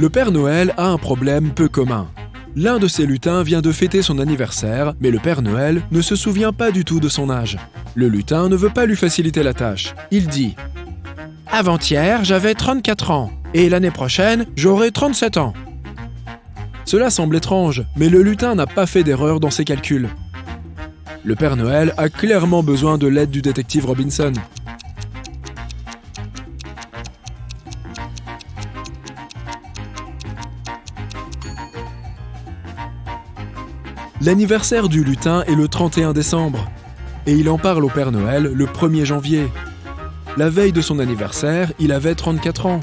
Le Père Noël a un problème peu commun. L'un de ses lutins vient de fêter son anniversaire, mais le Père Noël ne se souvient pas du tout de son âge. Le lutin ne veut pas lui faciliter la tâche. Il dit « Avant-hier, j'avais 34 ans, et l'année prochaine, j'aurai 37 ans. » Cela semble étrange, mais le lutin n'a pas fait d'erreur dans ses calculs. Le Père Noël a clairement besoin de l'aide du détective Robinson. L'anniversaire du lutin est le 31 décembre, et il en parle au Père Noël le 1er janvier. La veille de son anniversaire, il avait 34 ans.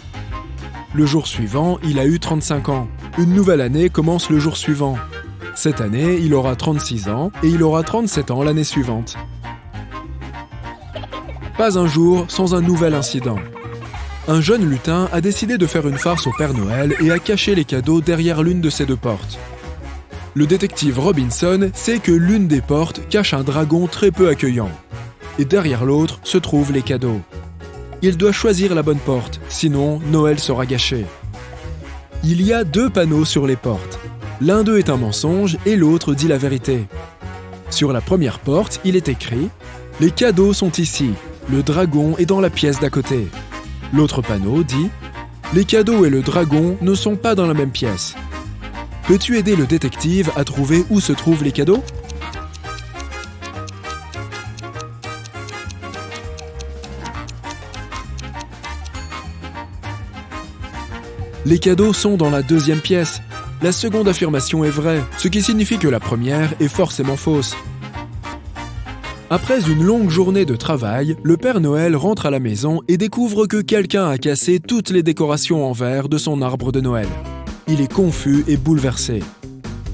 Le jour suivant, il a eu 35 ans. Une nouvelle année commence le jour suivant. Cette année, il aura 36 ans et il aura 37 ans l'année suivante. Pas un jour sans un nouvel incident. Un jeune lutin a décidé de faire une farce au Père Noël et a caché les cadeaux derrière l'une de ses deux portes. Le détective Robinson sait que l'une des portes cache un dragon très peu accueillant. Et derrière l'autre se trouvent les cadeaux. Il doit choisir la bonne porte, sinon Noël sera gâché. Il y a 2 panneaux sur les portes. L'un d'eux est un mensonge et l'autre dit la vérité. Sur la première porte, il est écrit « Les cadeaux sont ici, le dragon est dans la pièce d'à côté ». L'autre panneau dit « Les cadeaux et le dragon ne sont pas dans la même pièce ». Peux-tu aider le détective à trouver où se trouvent les cadeaux ? Les cadeaux sont dans la 2e pièce. La seconde affirmation est vraie, ce qui signifie que la première est forcément fausse. Après une longue journée de travail, le Père Noël rentre à la maison et découvre que quelqu'un a cassé toutes les décorations en verre de son arbre de Noël. Il est confus et bouleversé.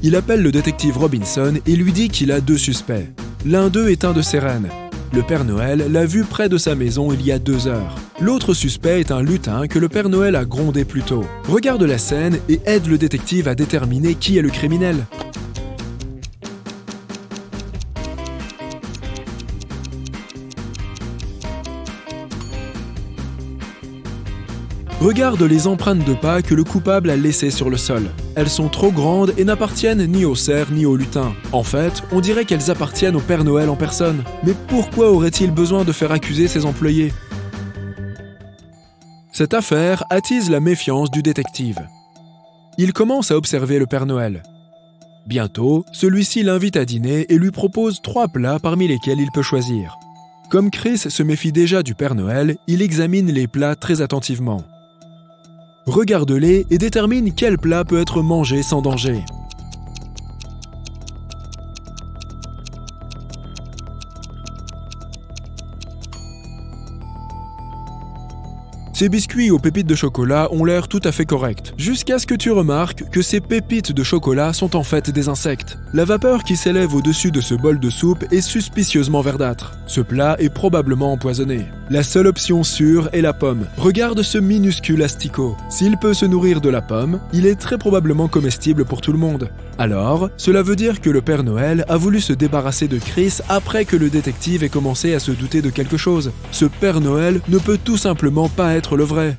Il appelle le détective Robinson et lui dit qu'il a 2 suspects. L'un d'eux est un de ses rennes. Le Père Noël l'a vu près de sa maison il y a 2 heures. L'autre suspect est un lutin que le Père Noël a grondé plus tôt. Regarde la scène et aide le détective à déterminer qui est le criminel. Regarde les empreintes de pas que le coupable a laissées sur le sol. Elles sont trop grandes et n'appartiennent ni au cerf ni au lutin. En fait, on dirait qu'elles appartiennent au Père Noël en personne. Mais pourquoi aurait-il besoin de faire accuser ses employés ? Cette affaire attise la méfiance du détective. Il commence à observer le Père Noël. Bientôt, celui-ci l'invite à dîner et lui propose 3 plats parmi lesquels il peut choisir. Comme Chris se méfie déjà du Père Noël, il examine les plats très attentivement. Regarde-les et détermine quel plat peut être mangé sans danger. Ces biscuits aux pépites de chocolat ont l'air tout à fait corrects, jusqu'à ce que tu remarques que ces pépites de chocolat sont en fait des insectes. La vapeur qui s'élève au-dessus de ce bol de soupe est suspicieusement verdâtre. Ce plat est probablement empoisonné. La seule option sûre est la pomme. Regarde ce minuscule asticot. S'il peut se nourrir de la pomme, il est très probablement comestible pour tout le monde. Alors, cela veut dire que le Père Noël a voulu se débarrasser de Chris après que le détective ait commencé à se douter de quelque chose. Ce Père Noël ne peut tout simplement pas être le vrai.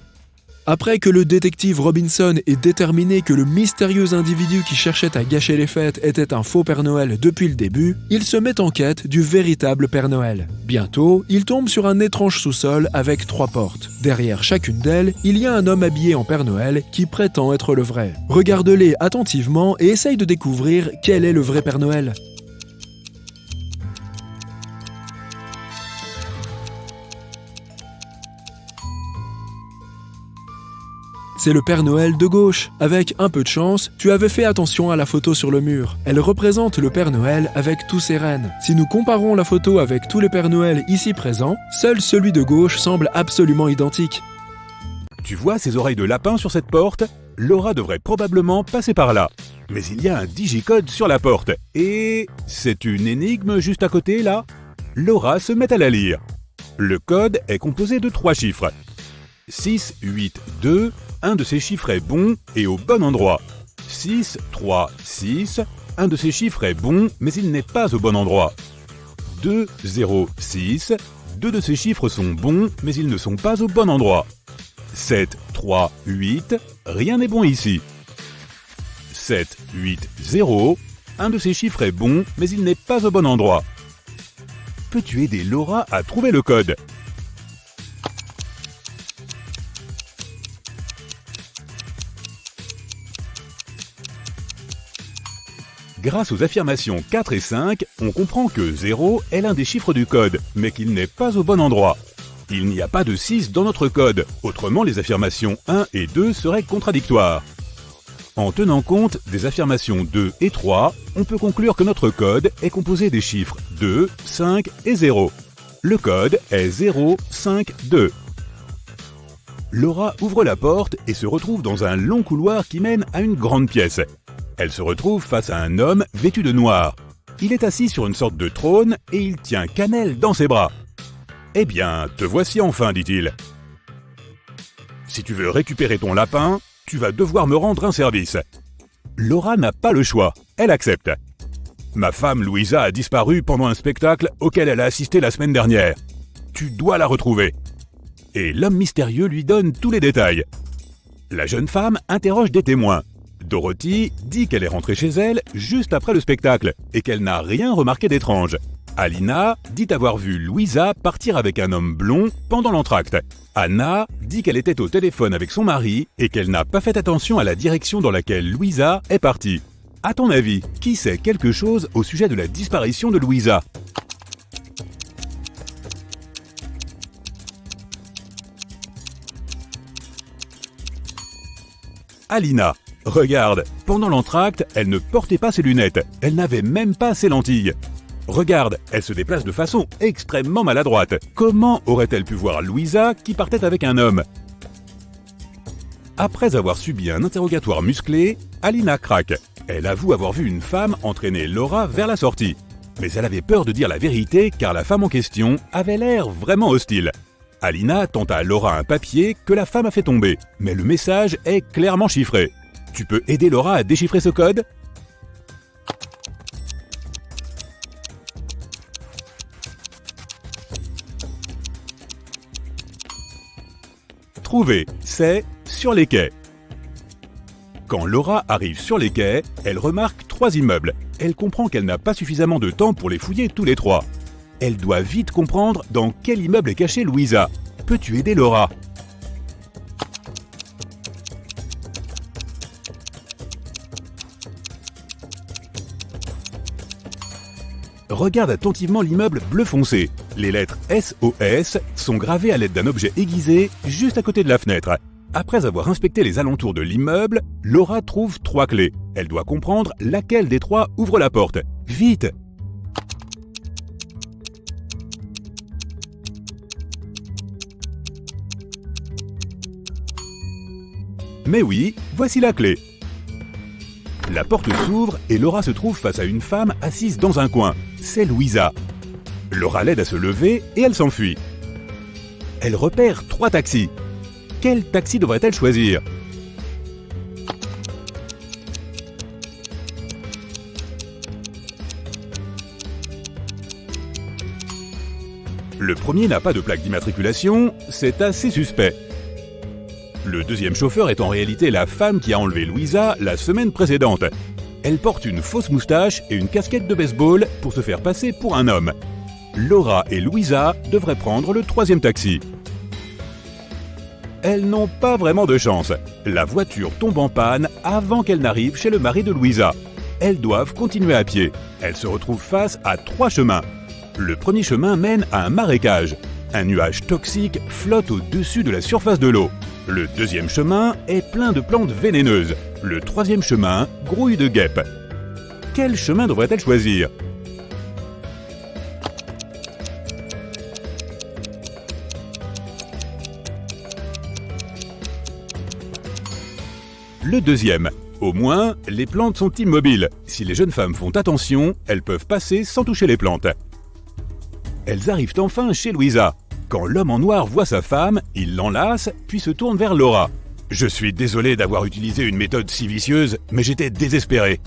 Après que le détective Robinson ait déterminé que le mystérieux individu qui cherchait à gâcher les fêtes était un faux Père Noël depuis le début, il se met en quête du véritable Père Noël. Bientôt, il tombe sur un étrange sous-sol avec 3 portes. Derrière chacune d'elles, il y a un homme habillé en Père Noël qui prétend être le vrai. Regarde-les attentivement et essaye de découvrir quel est le vrai Père Noël. C'est le Père Noël de gauche. Avec un peu de chance, tu avais fait attention à la photo sur le mur. Elle représente le Père Noël avec tous ses rennes. Si nous comparons la photo avec tous les Pères Noël ici présents, seul celui de gauche semble absolument identique. Tu vois ces oreilles de lapin sur cette porte ? Laura devrait probablement passer par là. Mais il y a un digicode sur la porte. Et c'est une énigme juste à côté, là ? Laura se met à la lire. Le code est composé de 3 chiffres. 6, 8, 2, un de ces chiffres est bon et au bon endroit. 6, 3, 6, un de ces chiffres est bon, mais il n'est pas au bon endroit. 2, 0, 6, deux de ces chiffres sont bons, mais ils ne sont pas au bon endroit. 7, 3, 3, 8, rien n'est bon ici. 7, 8, 0, un de ces chiffres est bon, mais il n'est pas au bon endroit. Peux-tu aider Laura à trouver le code ? Grâce aux affirmations 4 et 5, on comprend que 0 est l'un des chiffres du code, mais qu'il n'est pas au bon endroit. Il n'y a pas de 6 dans notre code, autrement les affirmations 1 et 2 seraient contradictoires. En tenant compte des affirmations 2 et 3, on peut conclure que notre code est composé des chiffres 2, 5 et 0. Le code est 0, 5, 2. Laura ouvre la porte et se retrouve dans un long couloir qui mène à une grande pièce. Elle se retrouve face à un homme vêtu de noir. Il est assis sur une sorte de trône et il tient Cannelle dans ses bras. « Eh bien, te voici enfin, dit-il. Si tu veux récupérer ton lapin, tu vas devoir me rendre un service. » Laura n'a pas le choix, elle accepte. « Ma femme Louisa a disparu pendant un spectacle auquel elle a assisté la semaine dernière. Tu dois la retrouver. » Et l'homme mystérieux lui donne tous les détails. La jeune femme interroge des témoins. Dorothy dit qu'elle est rentrée chez elle juste après le spectacle et qu'elle n'a rien remarqué d'étrange. Alina dit avoir vu Louisa partir avec un homme blond pendant l'entracte. Anna dit qu'elle était au téléphone avec son mari et qu'elle n'a pas fait attention à la direction dans laquelle Louisa est partie. À ton avis, qui sait quelque chose au sujet de la disparition de Louisa ? Alina. Regarde, pendant l'entracte, elle ne portait pas ses lunettes, elle n'avait même pas ses lentilles. Regarde, elle se déplace de façon extrêmement maladroite. Comment aurait-elle pu voir Louisa qui partait avec un homme ? Après avoir subi un interrogatoire musclé, Alina craque. Elle avoue avoir vu une femme entraîner Laura vers la sortie. Mais elle avait peur de dire la vérité car la femme en question avait l'air vraiment hostile. Alina tend à Laura un papier que la femme a fait tomber, mais le message est clairement chiffré. Tu peux aider Laura à déchiffrer ce code ? Trouver, c'est sur les quais. Quand Laura arrive sur les quais, elle remarque 3 immeubles. Elle comprend qu'elle n'a pas suffisamment de temps pour les fouiller tous les 3. Elle doit vite comprendre dans quel immeuble est cachée Louisa. Peux-tu aider Laura ? Regarde attentivement l'immeuble bleu foncé. Les lettres SOS sont gravées à l'aide d'un objet aiguisé juste à côté de la fenêtre. Après avoir inspecté les alentours de l'immeuble, Laura trouve 3 clés. Elle doit comprendre laquelle des 3 ouvre la porte. Vite ! Mais oui, voici la clé. La porte s'ouvre et Laura se trouve face à une femme assise dans un coin. C'est Louisa. Laura l'aide à se lever et elle s'enfuit. Elle repère 3 taxis. Quel taxi devrait-elle choisir ? Le premier n'a pas de plaque d'immatriculation, c'est assez suspect. Le deuxième chauffeur est en réalité la femme qui a enlevé Louisa la semaine précédente. Elle porte une fausse moustache et une casquette de baseball pour se faire passer pour un homme. Laura et Louisa devraient prendre le 3e taxi. Elles n'ont pas vraiment de chance. La voiture tombe en panne avant qu'elle n'arrive chez le mari de Louisa. Elles doivent continuer à pied. Elles se retrouvent face à 3 chemins. Le premier chemin mène à un marécage. Un nuage toxique flotte au-dessus de la surface de l'eau. Le deuxième chemin est plein de plantes vénéneuses. Le 3e chemin grouille de guêpes. Quel chemin devrait-elle choisir ? Le deuxième. Au moins, les plantes sont immobiles. Si les jeunes femmes font attention, elles peuvent passer sans toucher les plantes. Elles arrivent enfin chez Louisa. Quand l'homme en noir voit sa femme, il l'enlace, puis se tourne vers Laura. « Je suis désolé d'avoir utilisé une méthode si vicieuse, mais j'étais désespéré.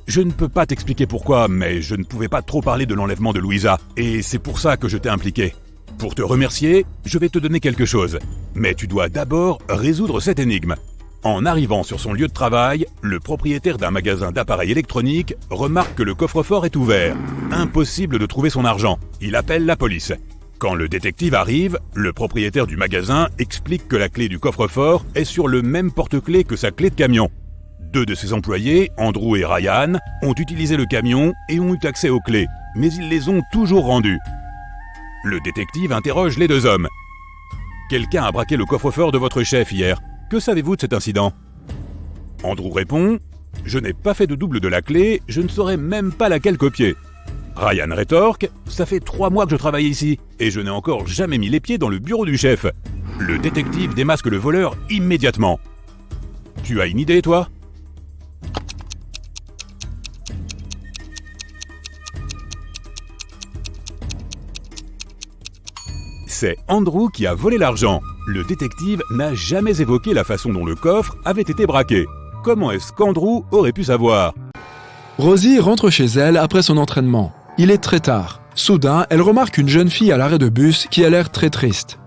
Je ne peux pas t'expliquer pourquoi, mais je ne pouvais pas trop parler de l'enlèvement de Louisa, et c'est pour ça que je t'ai impliqué. Pour te remercier, je vais te donner quelque chose. Mais tu dois d'abord résoudre cette énigme. En arrivant sur son lieu de travail, le propriétaire d'un magasin d'appareils électroniques remarque que le coffre-fort est ouvert. Impossible de trouver son argent. Il appelle la police. Quand le détective arrive, le propriétaire du magasin explique que la clé du coffre-fort est sur le même porte-clés que sa clé de camion. 2 de ses employés, Andrew et Ryan, ont utilisé le camion et ont eu accès aux clés, mais ils les ont toujours rendues. Le détective interroge les 2 hommes. « Quelqu'un a braqué le coffre-fort de votre chef hier. Que savez-vous de cet incident ?» Andrew répond « Je n'ai pas fait de double de la clé, je ne saurais même pas laquelle copier. » Ryan rétorque « Ça fait 3 mois que je travaille ici, et je n'ai encore jamais mis les pieds dans le bureau du chef. » Le détective démasque le voleur immédiatement. « Tu as une idée, toi ?» C'est Andrew qui a volé l'argent. Le détective n'a jamais évoqué la façon dont le coffre avait été braqué. Comment est-ce qu'Andrew aurait pu savoir ? Rosie rentre chez elle après son entraînement. Il est très tard. Soudain, elle remarque une jeune fille à l'arrêt de bus qui a l'air très triste.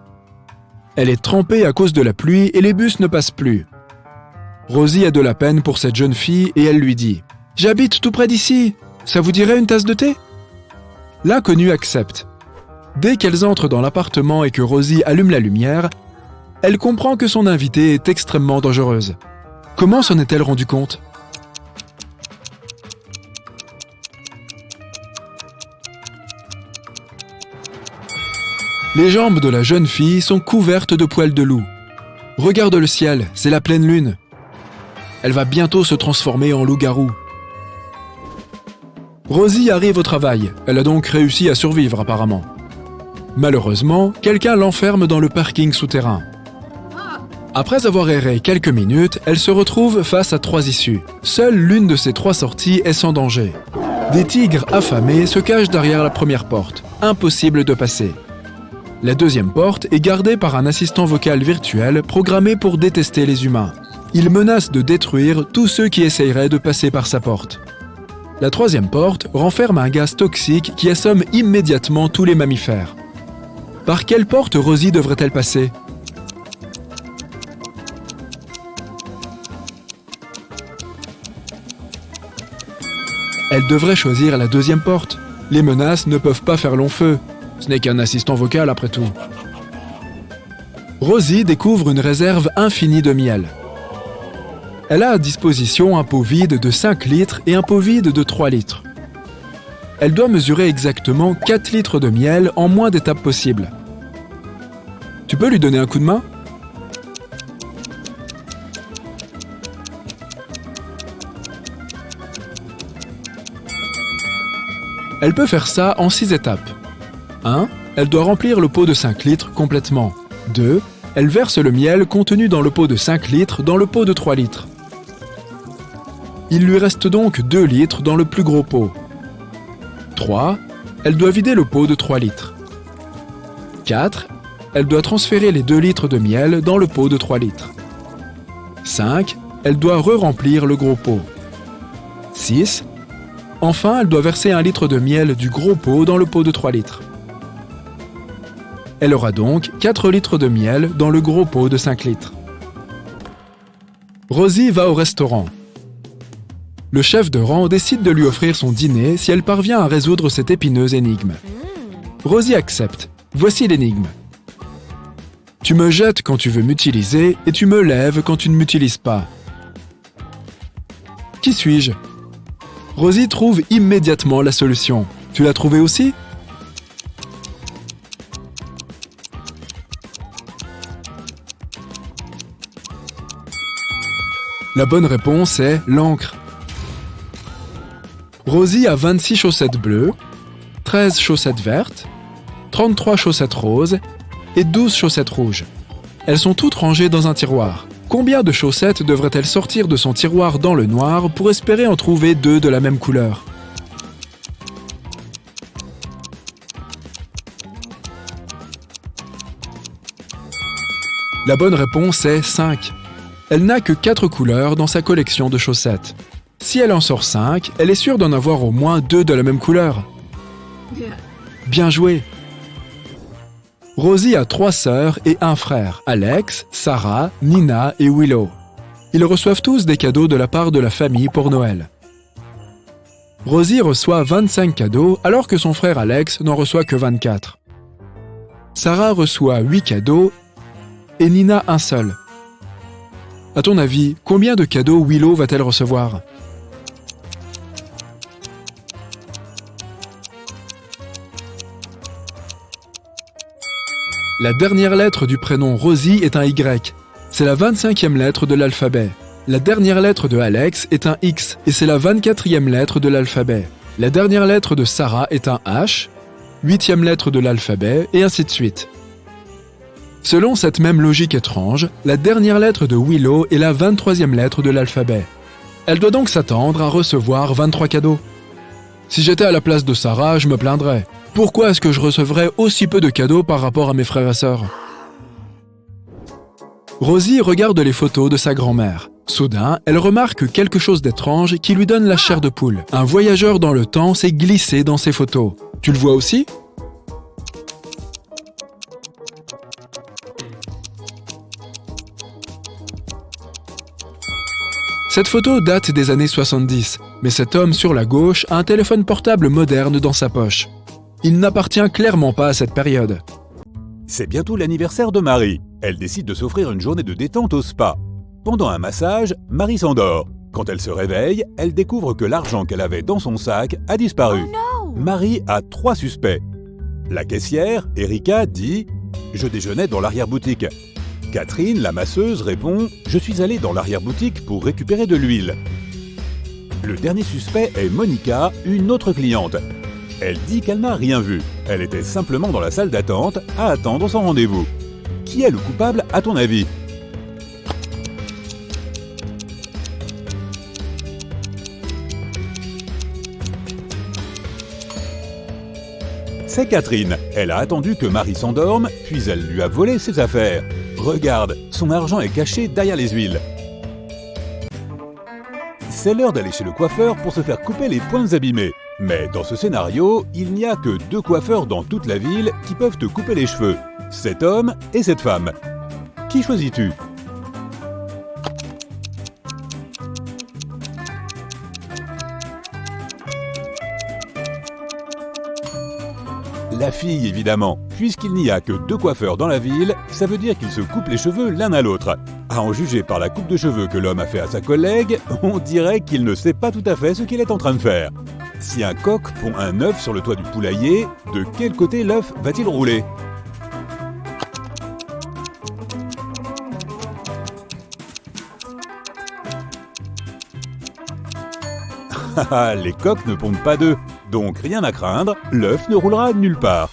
Elle est trempée à cause de la pluie et les bus ne passent plus. Rosie a de la peine pour cette jeune fille et elle lui dit « J'habite tout près d'ici. Ça vous dirait une tasse de thé ?» L'inconnue accepte. Dès qu'elles entrent dans l'appartement et que Rosie allume la lumière, elle comprend que son invitée est extrêmement dangereuse. Comment s'en est-elle rendue compte ? Les jambes de la jeune fille sont couvertes de poils de loup. Regarde le ciel, c'est la pleine lune. Elle va bientôt se transformer en loup-garou. Rosie arrive au travail, elle a donc réussi à survivre apparemment. Malheureusement, quelqu'un l'enferme dans le parking souterrain. Après avoir erré quelques minutes, elle se retrouve face à 3 issues. Seule l'une de ces 3 sorties est sans danger. Des tigres affamés se cachent derrière la première porte. Impossible de passer. La deuxième porte est gardée par un assistant vocal virtuel programmé pour détester les humains. Il menace de détruire tous ceux qui essaieraient de passer par sa porte. La troisième porte renferme un gaz toxique qui assomme immédiatement tous les mammifères. Par quelle porte Rosie devrait-elle passer ? Elle devrait choisir la deuxième porte. Les menaces ne peuvent pas faire long feu. Ce n'est qu'un assistant vocal après tout. Rosie découvre une réserve infinie de miel. Elle a à disposition un pot vide de 5 litres et un pot vide de 3 litres. Elle doit mesurer exactement 4 litres de miel en moins d'étapes possibles. Tu peux lui donner un coup de main ? Elle peut faire ça en 6 étapes. 1. Elle doit remplir le pot de 5 litres complètement. 2. Elle verse le miel contenu dans le pot de 5 litres dans le pot de 3 litres. Il lui reste donc 2 litres dans le plus gros pot. 3. Elle doit vider le pot de 3 litres. 4. Elle doit transférer les 2 litres de miel dans le pot de 3 litres. 5. Elle doit re-remplir le gros pot. 6. Enfin, elle doit verser 1 litre de miel du gros pot dans le pot de 3 litres. Elle aura donc 4 litres de miel dans le gros pot de 5 litres. Rosie va au restaurant. Le chef de rang décide de lui offrir son dîner si elle parvient à résoudre cette épineuse énigme. Rosie accepte. Voici l'énigme. Tu me jettes quand tu veux m'utiliser et tu me lèves quand tu ne m'utilises pas. Qui suis-je ? Rosie trouve immédiatement la solution. Tu l'as trouvée aussi ? La bonne réponse est l'encre. Rosie a 26 chaussettes bleues, 13 chaussettes vertes, 33 chaussettes roses et 12 chaussettes rouges. Elles sont toutes rangées dans un tiroir. Combien de chaussettes devrait-elle sortir de son tiroir dans le noir pour espérer en trouver 2 de la même couleur ? La bonne réponse est 5. Elle n'a que 4 couleurs dans sa collection de chaussettes. Si elle en sort 5, elle est sûre d'en avoir au moins 2 de la même couleur. Bien joué! Rosie a 3 sœurs et un frère, Alex, Sarah, Nina et Willow. Ils reçoivent tous des cadeaux de la part de la famille pour Noël. Rosie reçoit 25 cadeaux alors que son frère Alex n'en reçoit que 24. Sarah reçoit 8 cadeaux et Nina un seul. À ton avis, combien de cadeaux Willow va-t-elle recevoir ? La dernière lettre du prénom Rosie est un Y. C'est la 25e lettre de l'alphabet. La dernière lettre de Alex est un X et c'est la 24e lettre de l'alphabet. La dernière lettre de Sarah est un H, 8e lettre de l'alphabet et ainsi de suite. Selon cette même logique étrange, la dernière lettre de Willow est la 23e lettre de l'alphabet. Elle doit donc s'attendre à recevoir 23 cadeaux. Si j'étais à la place de Sarah, je me plaindrais. Pourquoi est-ce que je recevrais aussi peu de cadeaux par rapport à mes frères et sœurs ? Rosie regarde les photos de sa grand-mère. Soudain, elle remarque quelque chose d'étrange qui lui donne la chair de poule. Un voyageur dans le temps s'est glissé dans ses photos. Tu le vois aussi ? Cette photo date des années 70, mais cet homme sur la gauche a un téléphone portable moderne dans sa poche. Il n'appartient clairement pas à cette période. C'est bientôt l'anniversaire de Marie. Elle décide de s'offrir une journée de détente au spa. Pendant un massage, Marie s'endort. Quand elle se réveille, elle découvre que l'argent qu'elle avait dans son sac a disparu. Oh no! Marie a 3 suspects. La caissière, Erika, dit « Je déjeunais dans l'arrière-boutique ». Catherine, la masseuse, répond « Je suis allée dans l'arrière-boutique pour récupérer de l'huile ». Le dernier suspect est Monica, une autre cliente. Elle dit qu'elle n'a rien vu. Elle était simplement dans la salle d'attente à attendre son rendez-vous. Qui est le coupable à ton avis ? C'est Catherine. Elle a attendu que Marie s'endorme, puis elle lui a volé ses affaires. Regarde, son argent est caché derrière les huiles. C'est l'heure d'aller chez le coiffeur pour se faire couper les poils abîmés. Mais dans ce scénario, il n'y a que 2 coiffeurs dans toute la ville qui peuvent te couper les cheveux. Cet homme et cette femme. Qui choisis-tu ? La fille, évidemment. Puisqu'il n'y a que 2 coiffeurs dans la ville, ça veut dire qu'ils se coupent les cheveux l'un à l'autre. À en juger par la coupe de cheveux que l'homme a fait à sa collègue, on dirait qu'il ne sait pas tout à fait ce qu'il est en train de faire. Si un coq pond un œuf sur le toit du poulailler, de quel côté l'œuf va-t-il rouler ? Les coqs ne pondent pas d'œufs, donc rien à craindre, l'œuf ne roulera nulle part.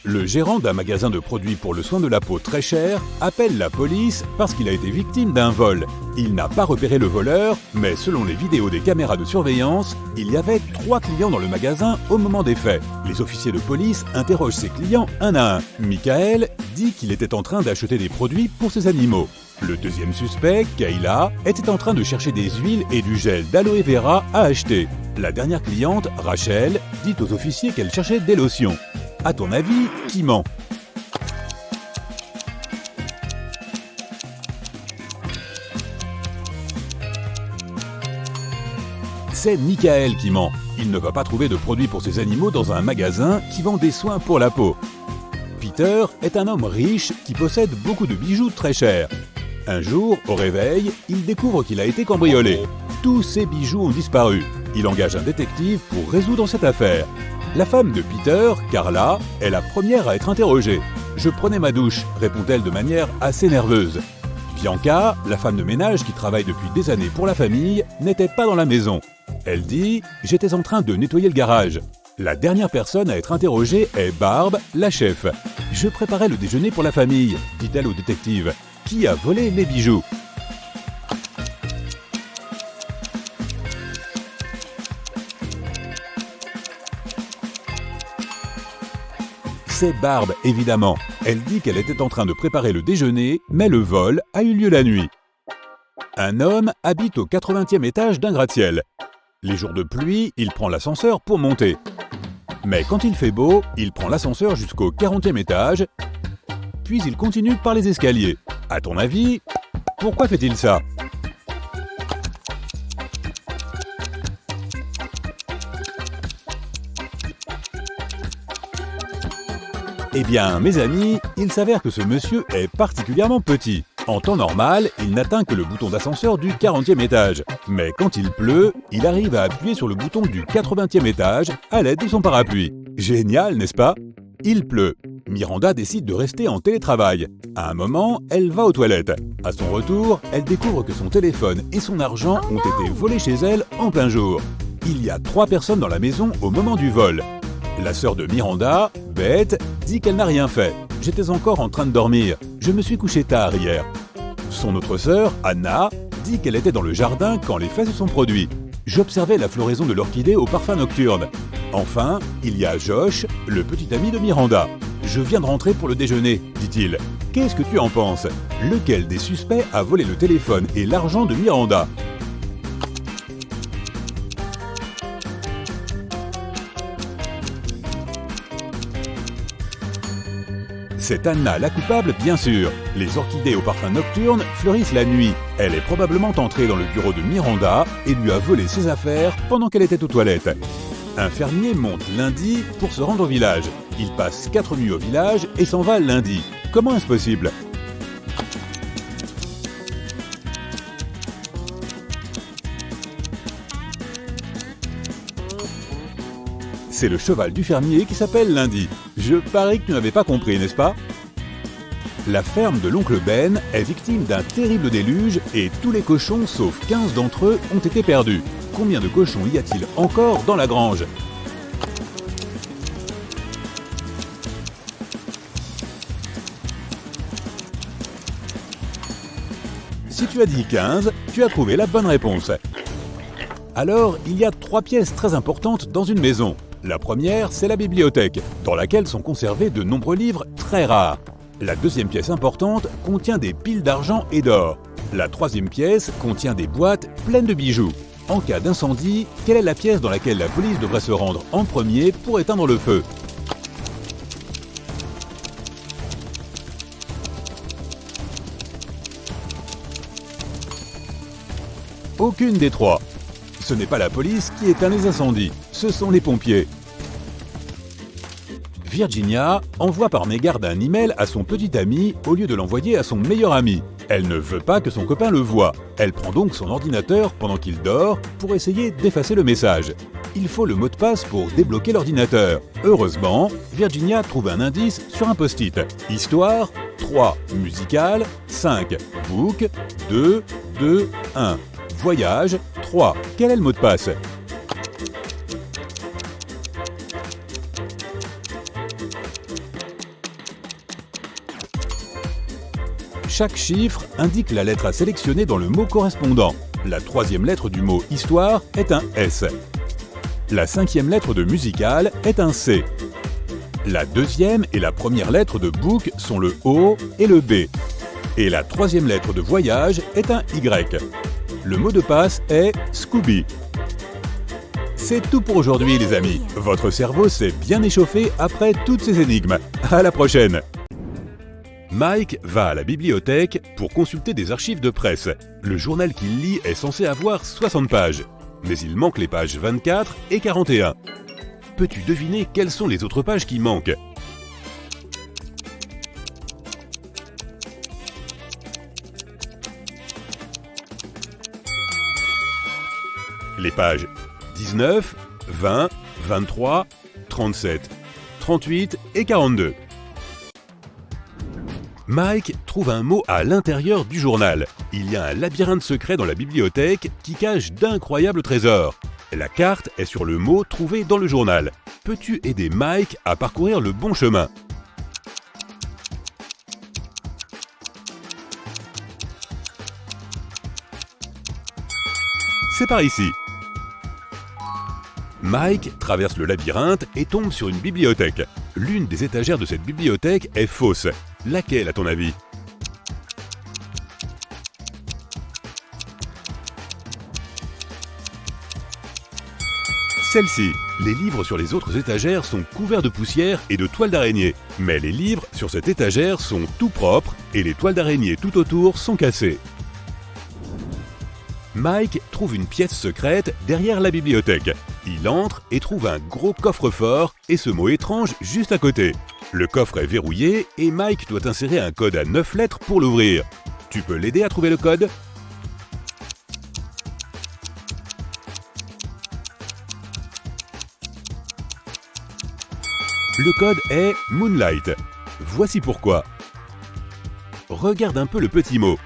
Le gérant d'un magasin de produits pour le soin de la peau très cher appelle la police parce qu'il a été victime d'un vol. Il n'a pas repéré le voleur, mais selon les vidéos des caméras de surveillance, il y avait 3 clients dans le magasin au moment des faits. Les officiers de police interrogent ces clients un à un. Michael dit qu'il était en train d'acheter des produits pour ses animaux. Le deuxième suspect, Kayla, était en train de chercher des huiles et du gel d'aloe vera à acheter. La dernière cliente, Rachel, dit aux officiers qu'elle cherchait des lotions. À ton avis, qui ment ? C'est Michael qui ment. Il ne va pas trouver de produits pour ses animaux dans un magasin qui vend des soins pour la peau. Peter est un homme riche qui possède beaucoup de bijoux très chers. Un jour, au réveil, il découvre qu'il a été cambriolé. Tous ses bijoux ont disparu. Il engage un détective pour résoudre cette affaire. La femme de Peter, Carla, est la première à être interrogée. « Je prenais ma douche », répond-elle de manière assez nerveuse. Bianca, la femme de ménage qui travaille depuis des années pour la famille, n'était pas dans la maison. Elle dit « J'étais en train de nettoyer le garage ». La dernière personne à être interrogée est Barb, la chef. « Je préparais le déjeuner pour la famille », dit-elle au détective. « Qui a volé les bijoux ?» C'est Barb, évidemment. Elle dit qu'elle était en train de préparer le déjeuner, mais le vol a eu lieu la nuit. Un homme habite au 80e étage d'un gratte-ciel. Les jours de pluie, il prend l'ascenseur pour monter. Mais quand il fait beau, il prend l'ascenseur jusqu'au 40e étage puis il continue par les escaliers. À ton avis, pourquoi fait-il ça? Eh bien, mes amis, il s'avère que ce monsieur est particulièrement petit. En temps normal, il n'atteint que le bouton d'ascenseur du 40e étage. Mais quand il pleut, il arrive à appuyer sur le bouton du 80e étage à l'aide de son parapluie. Génial, n'est-ce pas? Il pleut. Miranda décide de rester en télétravail. À un moment, elle va aux toilettes. À son retour, elle découvre que son téléphone et son argent ont été volés chez elle en plein jour. Il y a 3 personnes dans la maison au moment du vol. La sœur de Miranda, Beth, dit qu'elle n'a rien fait. « J'étais encore en train de dormir. Je me suis couché tard hier. » Son autre sœur, Anna, dit qu'elle était dans le jardin quand les faits se sont produits. « J'observais la floraison de l'orchidée au parfum nocturne. » Enfin, il y a Josh, le petit ami de Miranda. « Je viens de rentrer pour le déjeuner, dit-il. Qu'est-ce que tu en penses? Lequel des suspects a volé le téléphone et l'argent de Miranda ?» C'est Anna la coupable, bien sûr. Les orchidées au parfum nocturne fleurissent la nuit. Elle est probablement entrée dans le bureau de Miranda et lui a volé ses affaires pendant qu'elle était aux toilettes. Un fermier monte lundi pour se rendre au village. Il passe 4 nuits au village et s'en va lundi. Comment est-ce possible? C'est le cheval du fermier qui s'appelle Lundi. Je parie que tu n'avais pas compris, n'est-ce pas? La ferme de l'oncle Ben est victime d'un terrible déluge et tous les cochons, sauf 15 d'entre eux, ont été perdus. Combien de cochons y a-t-il encore dans la grange? Si tu as dit 15, tu as trouvé la bonne réponse. Alors, il y a 3 pièces très importantes dans une maison. La première, c'est la bibliothèque, dans laquelle sont conservés de nombreux livres très rares. La deuxième pièce importante contient des piles d'argent et d'or. La troisième pièce contient des boîtes pleines de bijoux. En cas d'incendie, quelle est la pièce dans laquelle la police devrait se rendre en premier pour éteindre le feu? Aucune des 3. Ce n'est pas la police qui éteint les incendies, ce sont les pompiers. Virginia envoie par mégarde un email à son petit ami au lieu de l'envoyer à son meilleur ami. Elle ne veut pas que son copain le voie. Elle prend donc son ordinateur pendant qu'il dort pour essayer d'effacer le message. Il faut le mot de passe pour débloquer l'ordinateur. Heureusement, Virginia trouve un indice sur un post-it. Histoire 3, musical 5, book 2, 2, 1. Voyage 3. Quel est le mot de passe? Chaque chiffre indique la lettre à sélectionner dans le mot correspondant. La 3e lettre du mot histoire est un S. La 5e lettre de musical est un C. La 2e et la 1re lettre de book sont le O et le B. Et la 3e lettre de voyage est un Y. Le mot de passe est Scooby. C'est tout pour aujourd'hui, les amis. Votre cerveau s'est bien échauffé après toutes ces énigmes. À la prochaine! Mike va à la bibliothèque pour consulter des archives de presse. Le journal qu'il lit est censé avoir 60 pages. Mais il manque les pages 24 et 41. Peux-tu deviner quelles sont les autres pages qui manquent? Les pages 19, 20, 23, 37, 38 et 42. Mike trouve un mot à l'intérieur du journal. Il y a un labyrinthe secret dans la bibliothèque qui cache d'incroyables trésors. La carte est sur le mot trouvé dans le journal. Peux-tu aider Mike à parcourir le bon chemin? C'est par ici. Mike traverse le labyrinthe et tombe sur une bibliothèque. L'une des étagères de cette bibliothèque est fausse. Laquelle, à ton avis? Celle-ci. Les livres sur les autres étagères sont couverts de poussière et de toiles d'araignée. Mais les livres sur cette étagère sont tout propres et les toiles d'araignée tout autour sont cassées. Mike trouve une pièce secrète derrière la bibliothèque. Il entre et trouve un gros coffre-fort et ce mot étrange juste à côté. Le coffre est verrouillé et Mike doit insérer un code à 9 lettres pour l'ouvrir. Tu peux l'aider à trouver le code ? Le code est Moonlight. Voici pourquoi. Regarde un peu le petit mot.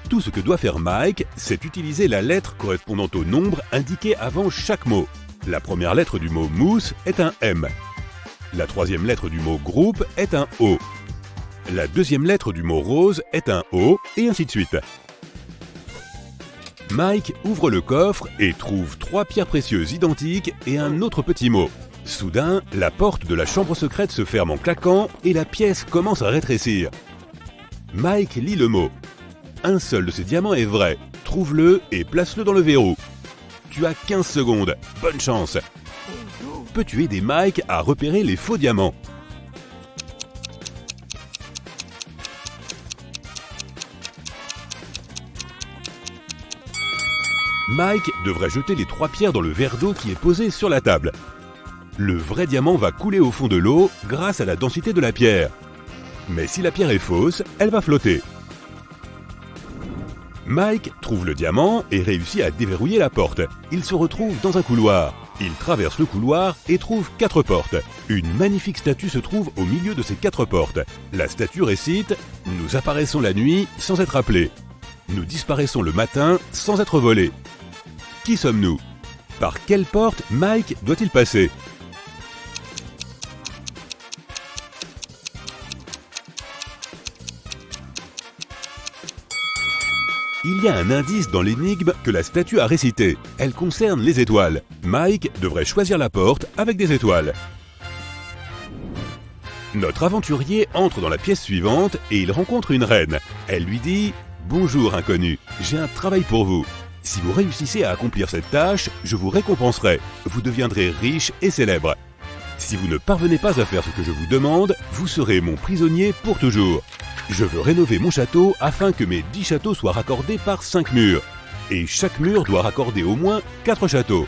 Tout ce que doit faire Mike, c'est utiliser la lettre correspondant au nombre indiqué avant chaque mot. La première lettre du mot mousse est un M. La troisième lettre du mot groupe est un O. La deuxième lettre du mot rose est un O, et ainsi de suite. Mike ouvre le coffre et trouve 3 pierres précieuses identiques et un autre petit mot. Soudain, la porte de la chambre secrète se ferme en claquant et la pièce commence à rétrécir. Mike lit le mot. Un seul de ces diamants est vrai. Trouve-le et place-le dans le verrou. Tu as 15 secondes. Bonne chance. Peux-tu aider Mike à repérer les faux diamants ? Mike devrait jeter les 3 pierres dans le verre d'eau qui est posé sur la table. Le vrai diamant va couler au fond de l'eau grâce à la densité de la pierre. Mais si la pierre est fausse, elle va flotter. Mike trouve le diamant et réussit à déverrouiller la porte. Il se retrouve dans un couloir. Il traverse le couloir et trouve 4 portes. Une magnifique statue se trouve au milieu de ces 4 portes. La statue récite « Nous apparaissons la nuit sans être appelés. Nous disparaissons le matin sans être volés. » Qui sommes-nous ? Par quelle porte Mike doit-il passer ? Il y a un indice dans l'énigme que la statue a récité. Elle concerne les étoiles. Mike devrait choisir la porte avec des étoiles. Notre aventurier entre dans la pièce suivante et il rencontre une reine. Elle lui dit « Bonjour inconnu, j'ai un travail pour vous. Si vous réussissez à accomplir cette tâche, je vous récompenserai. Vous deviendrez riche et célèbre. Si vous ne parvenez pas à faire ce que je vous demande, vous serez mon prisonnier pour toujours. Je veux rénover mon château afin que mes 10 châteaux soient raccordés par 5 murs. Et chaque mur doit raccorder au moins 4 châteaux.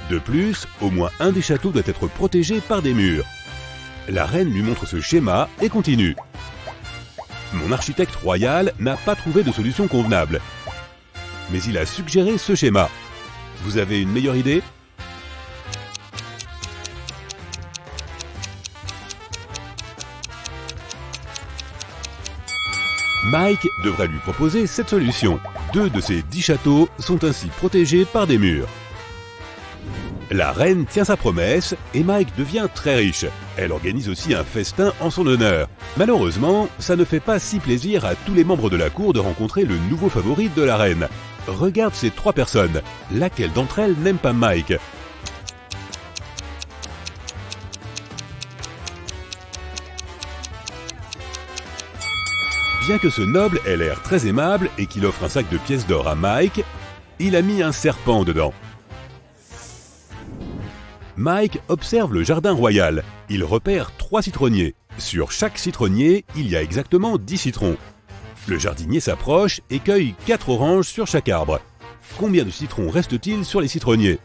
De plus, au moins un des châteaux doit être protégé par des murs. » La reine lui montre ce schéma et continue. Mon architecte royal n'a pas trouvé de solution convenable. Mais il a suggéré ce schéma. Vous avez une meilleure idée ? Mike devrait lui proposer cette solution. 2 de ces 10 châteaux sont ainsi protégés par des murs. La reine tient sa promesse et Mike devient très riche. Elle organise aussi un festin en son honneur. Malheureusement, ça ne fait pas si plaisir à tous les membres de la cour de rencontrer le nouveau favori de la reine. Regarde ces 3 personnes. Laquelle d'entre elles n'aime pas Mike ? Bien que ce noble ait l'air très aimable et qu'il offre un sac de pièces d'or à Mike, il a mis un serpent dedans. Mike observe le jardin royal. Il repère 3 citronniers. Sur chaque citronnier, il y a exactement 10 citrons. Le jardinier s'approche et cueille 4 oranges sur chaque arbre. Combien de citrons reste-t-il sur les citronniers ?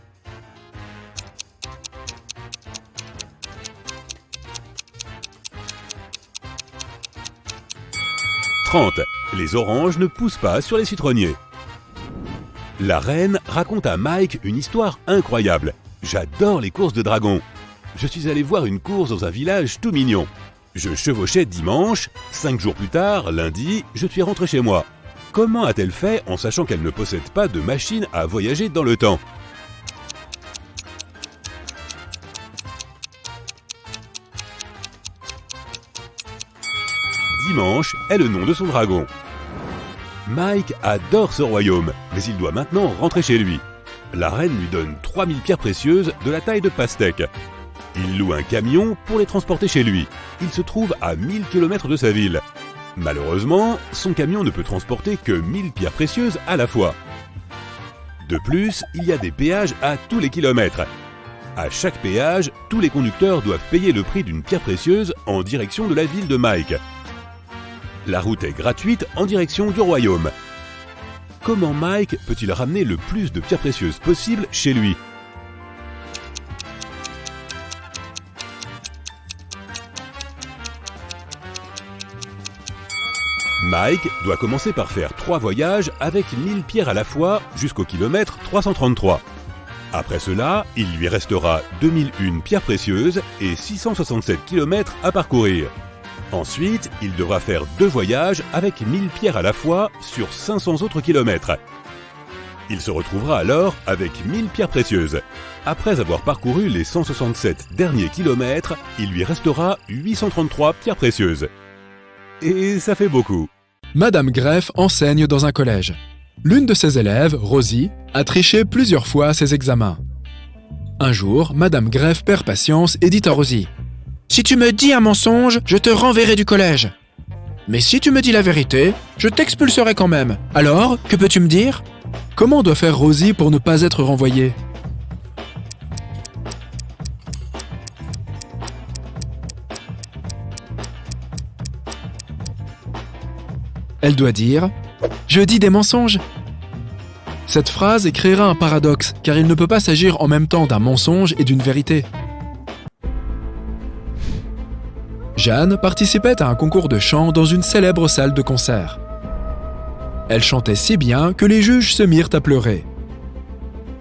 30. Les oranges ne poussent pas sur les citronniers. La reine raconte à Mike une histoire incroyable. J'adore les courses de dragons. Je suis allé voir une course dans un village tout mignon. Je chevauchais dimanche, 5 jours plus tard, lundi, je suis rentré chez moi. Comment a-t-elle fait en sachant qu'elle ne possède pas de machine à voyager dans le temps ? Dimanche est le nom de son dragon. Mike adore ce royaume, mais il doit maintenant rentrer chez lui. La reine lui donne 3000 pierres précieuses de la taille de pastèque. Il loue un camion pour les transporter chez lui. Il se trouve à 1000 km de sa ville. Malheureusement, son camion ne peut transporter que 1000 pierres précieuses à la fois. De plus, il y a des péages à tous les kilomètres. À chaque péage, tous les conducteurs doivent payer le prix d'une pierre précieuse en direction de la ville de Mike. La route est gratuite en direction du royaume. Comment Mike peut-il ramener le plus de pierres précieuses possible chez lui ? Mike doit commencer par faire 3 voyages avec 1000 pierres à la fois jusqu'au kilomètre 333. Après cela, il lui restera 2001 pierres précieuses et 667 km à parcourir. Ensuite, il devra faire 2 voyages avec 1000 pierres à la fois sur 500 autres kilomètres. Il se retrouvera alors avec 1000 pierres précieuses. Après avoir parcouru les 167 derniers kilomètres, il lui restera 833 pierres précieuses. Et ça fait beaucoup. Madame Greff enseigne dans un collège. L'une de ses élèves, Rosie, a triché plusieurs fois à ses examens. Un jour, Madame Greff perd patience et dit à Rosie : « Si tu me dis un mensonge, je te renverrai du collège. Mais si tu me dis la vérité, je t'expulserai quand même. Alors, que peux-tu me dire ?» Comment doit faire Rosie pour ne pas être renvoyée ? Elle doit dire « Je dis des mensonges ». Cette phrase créera un paradoxe, car il ne peut pas s'agir en même temps d'un mensonge et d'une vérité. Jeanne participait à un concours de chant dans une célèbre salle de concert. Elle chantait si bien que les juges se mirent à pleurer.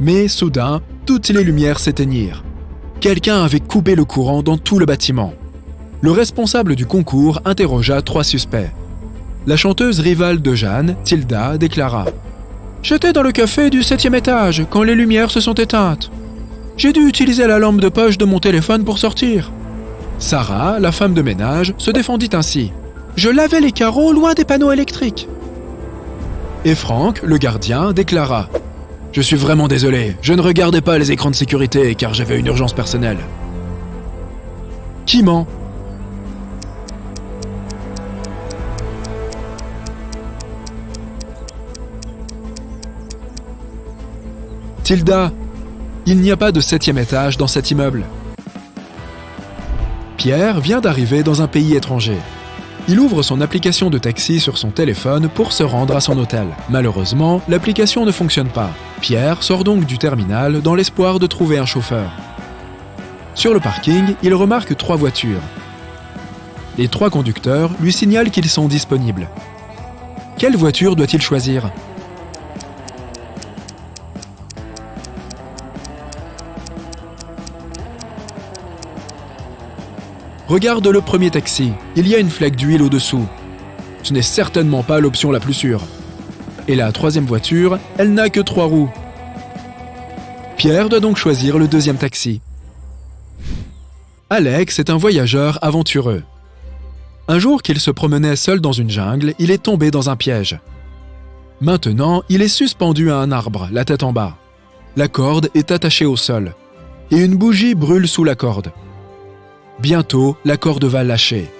Mais soudain, toutes les lumières s'éteignirent. Quelqu'un avait coupé le courant dans tout le bâtiment. Le responsable du concours interrogea 3 suspects. La chanteuse rivale de Jeanne, Tilda, déclara « J'étais dans le café du 7e étage quand les lumières se sont éteintes. J'ai dû utiliser la lampe de poche de mon téléphone pour sortir. » Sarah, la femme de ménage, se défendit ainsi. « Je lavais les carreaux loin des panneaux électriques. » Et Franck, le gardien, déclara « Je suis vraiment désolé, je ne regardais pas les écrans de sécurité car j'avais une urgence personnelle. » Qui ment ? Tilda, il n'y a pas de 7e étage dans cet immeuble. Pierre vient d'arriver dans un pays étranger. Il ouvre son application de taxi sur son téléphone pour se rendre à son hôtel. Malheureusement, l'application ne fonctionne pas. Pierre sort donc du terminal dans l'espoir de trouver un chauffeur. Sur le parking, il remarque 3 voitures. Les 3 conducteurs lui signalent qu'ils sont disponibles. Quelle voiture doit-il choisir ? Regarde le premier taxi, il y a une flaque d'huile au-dessous. Ce n'est certainement pas l'option la plus sûre. Et la 3e voiture, elle n'a que 3 roues. Pierre doit donc choisir le 2e taxi. Alex est un voyageur aventureux. Un jour qu'il se promenait seul dans une jungle, il est tombé dans un piège. Maintenant, il est suspendu à un arbre, la tête en bas. La corde est attachée au sol. Et une bougie brûle sous la corde. Bientôt, la corde va lâcher.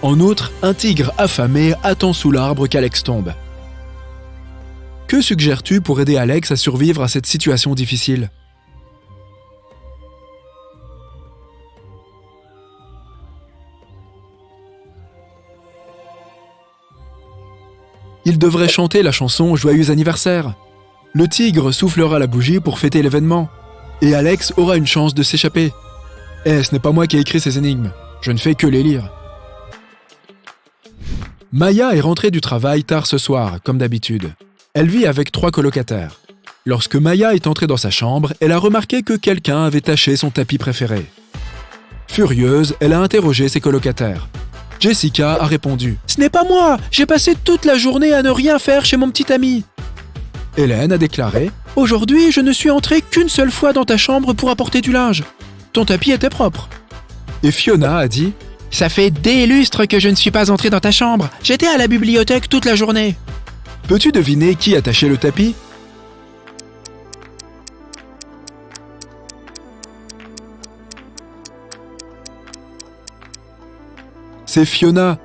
En outre, un tigre affamé attend sous l'arbre qu'Alex tombe. Que suggères-tu pour aider Alex à survivre à cette situation difficile ? Il devrait chanter la chanson « Joyeux anniversaire ». Le tigre soufflera la bougie pour fêter l'événement. Et Alex aura une chance de s'échapper. Ce n'est pas moi qui ai écrit ces énigmes. Je ne fais que les lire. Maya est rentrée du travail tard ce soir, comme d'habitude. Elle vit avec 3 colocataires. Lorsque Maya est entrée dans sa chambre, elle a remarqué que quelqu'un avait taché son tapis préféré. Furieuse, elle a interrogé ses colocataires. Jessica a répondu « Ce n'est pas moi, j'ai passé toute la journée à ne rien faire chez mon petit ami. » Hélène a déclaré « Aujourd'hui, je ne suis entrée qu'une seule fois dans ta chambre pour apporter du linge. Ton tapis était propre. » Et Fiona a dit « Ça fait des lustres que je ne suis pas entrée dans ta chambre. J'étais à la bibliothèque toute la journée. » Peux-tu deviner qui a taché le tapis ? C'est Fiona.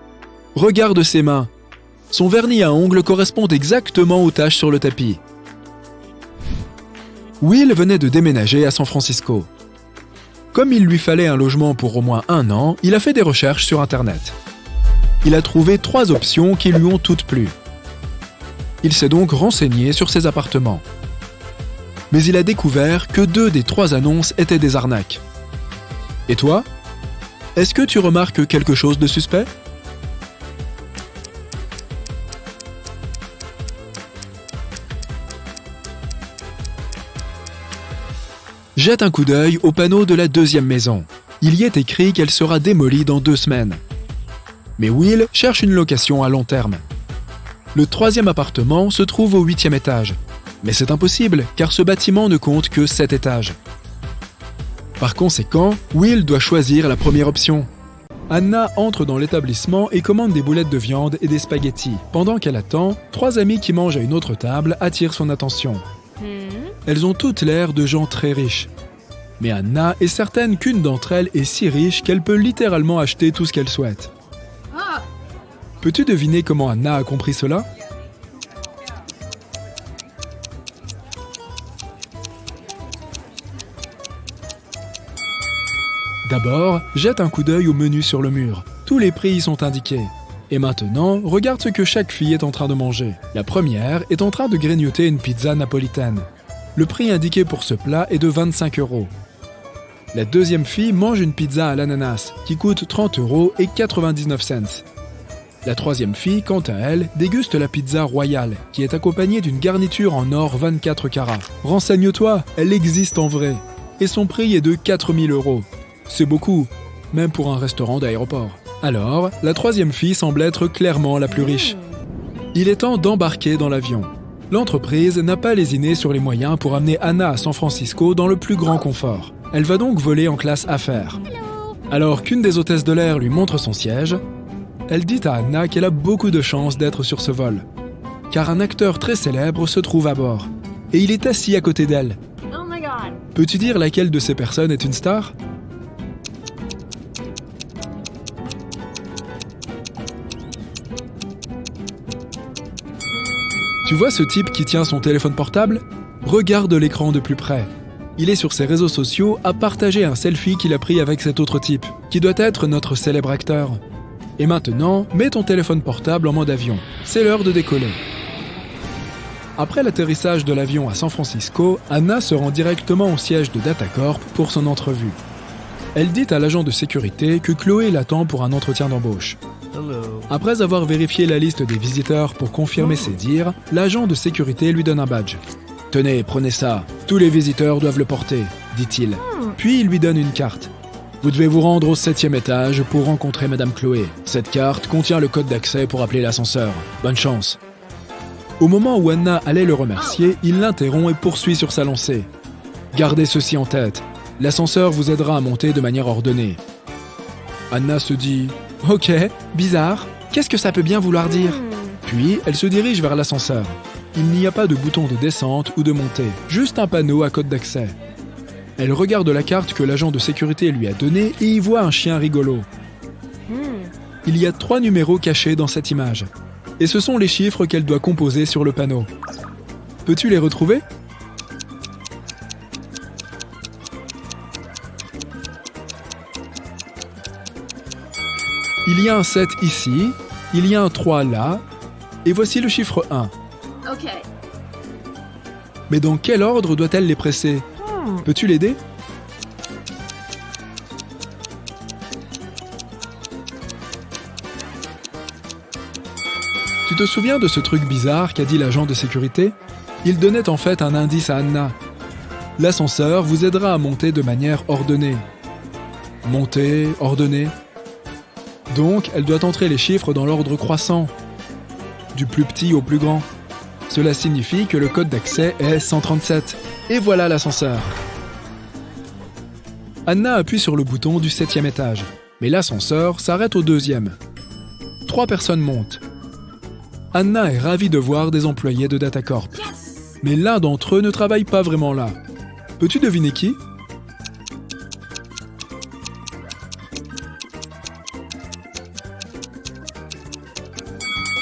Regarde ses mains. Son vernis à ongles correspond exactement aux taches sur le tapis. Will venait de déménager à San Francisco. Comme il lui fallait un logement pour au moins 1 an, il a fait des recherches sur Internet. Il a trouvé 3 options qui lui ont toutes plu. Il s'est donc renseigné sur ces appartements. Mais il a découvert que 2 des 3 annonces étaient des arnaques. Et toi? Est-ce que tu remarques quelque chose de suspect? Jette un coup d'œil au panneau de la 2e maison. Il y est écrit qu'elle sera démolie dans 2 semaines. Mais Will cherche une location à long terme. Le 3e appartement se trouve au 8e étage. Mais c'est impossible, car ce bâtiment ne compte que 7 étages. Par conséquent, Will doit choisir la première option. Anna entre dans l'établissement et commande des boulettes de viande et des spaghettis. Pendant qu'elle attend, 3 amis qui mangent à une autre table attirent son attention. Elles ont toutes l'air de gens très riches. Mais Anna est certaine qu'une d'entre elles est si riche qu'elle peut littéralement acheter tout ce qu'elle souhaite. Peux-tu deviner comment Anna a compris cela? D'abord, jette un coup d'œil au menu sur le mur. Tous les prix y sont indiqués. Et maintenant, regarde ce que chaque fille est en train de manger. La première est en train de grignoter une pizza napolitaine. Le prix indiqué pour ce plat est de 25 €. La deuxième fille mange une pizza à l'ananas, qui coûte 30 € et 99 cents. La troisième fille, quant à elle, déguste la pizza royale, qui est accompagnée d'une garniture en or 24 carats. Renseigne-toi, elle existe en vrai. Et son prix est de 4000 €. C'est beaucoup, même pour un restaurant d'aéroport. Alors, la troisième fille semble être clairement la plus riche. Il est temps d'embarquer dans l'avion. L'entreprise n'a pas lésiné sur les moyens pour amener Anna à San Francisco dans le plus grand confort. Elle va donc voler en classe affaires. Alors qu'une des hôtesses de l'air lui montre son siège, elle dit à Anna qu'elle a beaucoup de chance d'être sur ce vol, car un acteur très célèbre se trouve à bord, et il est assis à côté d'elle. Peux-tu dire laquelle de ces personnes est une star? Tu vois ce type qui tient son téléphone portable? Regarde l'écran de plus près. Il est sur ses réseaux sociaux à partager un selfie qu'il a pris avec cet autre type, qui doit être notre célèbre acteur. Et maintenant, mets ton téléphone portable en mode avion. C'est l'heure de décoller. Après l'atterrissage de l'avion à San Francisco, Anna se rend directement au siège de DataCorp pour son entrevue. Elle dit à l'agent de sécurité que Chloé l'attend pour un entretien d'embauche. Après avoir vérifié la liste des visiteurs pour confirmer ses dires, l'agent de sécurité lui donne un badge. « Tenez, prenez ça. Tous les visiteurs doivent le porter, dit-il. Puis il lui donne une carte. Vous devez vous rendre au 7e étage pour rencontrer Madame Chloé. Cette carte contient le code d'accès pour appeler l'ascenseur. Bonne chance. » Au moment où Anna allait le remercier, il l'interrompt et poursuit sur sa lancée. « Gardez ceci en tête. L'ascenseur vous aidera à monter de manière ordonnée. » Anna se dit « Ok, bizarre. Qu'est-ce que ça peut bien vouloir dire ?» Puis, elle se dirige vers l'ascenseur. Il n'y a pas de bouton de descente ou de montée, juste un panneau à code d'accès. Elle regarde la carte que l'agent de sécurité lui a donnée et y voit un chien rigolo. Il y a 3 numéros cachés dans cette image. Et ce sont les chiffres qu'elle doit composer sur le panneau. Peux-tu les retrouver? Il y a un 7 ici, il y a un 3 là, et voici le chiffre 1. Ok. Mais dans quel ordre doit-elle les presser? Peux-tu l'aider? Tu te souviens de ce truc bizarre qu'a dit l'agent de sécurité? Il donnait en fait un indice à Anna. L'ascenseur vous aidera à monter de manière ordonnée. Monter, ordonnée. Donc, elle doit entrer les chiffres dans l'ordre croissant, du plus petit au plus grand. Cela signifie que le code d'accès est 137. Et voilà l'ascenseur. Anna appuie sur le bouton du 7e étage, mais l'ascenseur s'arrête au 2e. 3 personnes montent. Anna est ravie de voir des employés de DataCorp. Mais l'un d'entre eux ne travaille pas vraiment là. Peux-tu deviner qui?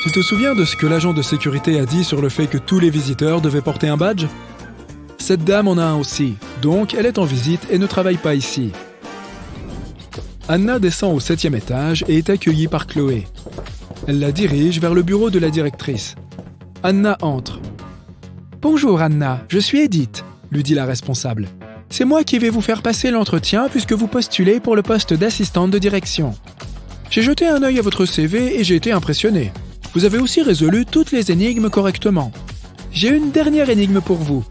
Tu te souviens de ce que l'agent de sécurité a dit sur le fait que tous les visiteurs devaient porter un badge? Cette dame en a un aussi, donc elle est en visite et ne travaille pas ici. Anna descend au 7e étage et est accueillie par Chloé. Elle la dirige vers le bureau de la directrice. Anna entre. « Bonjour Anna, je suis Edith », lui dit la responsable. « C'est moi qui vais vous faire passer l'entretien puisque vous postulez pour le poste d'assistante de direction. J'ai jeté un œil à votre CV et j'ai été impressionné. Vous avez aussi résolu toutes les énigmes correctement. J'ai une dernière énigme pour vous.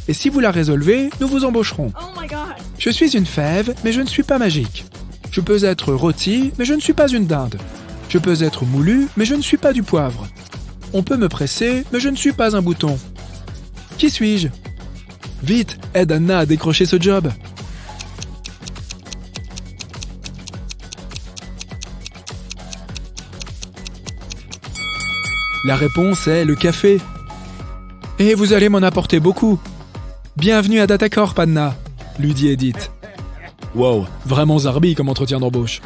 Et si vous la résolvez, nous vous embaucherons. Je suis une fève, mais je ne suis pas magique. Je peux être rôti, mais je ne suis pas une dinde. Je peux être moulu, mais je ne suis pas du poivre. On peut me presser, mais je ne suis pas un bouton. Qui suis-je ? Vite, aide Anna à décrocher ce job. La réponse est le café. Et vous allez m'en apporter beaucoup. Bienvenue à DataCorp, Anna, lui dit Edith. Wow, vraiment zarbi comme entretien d'embauche.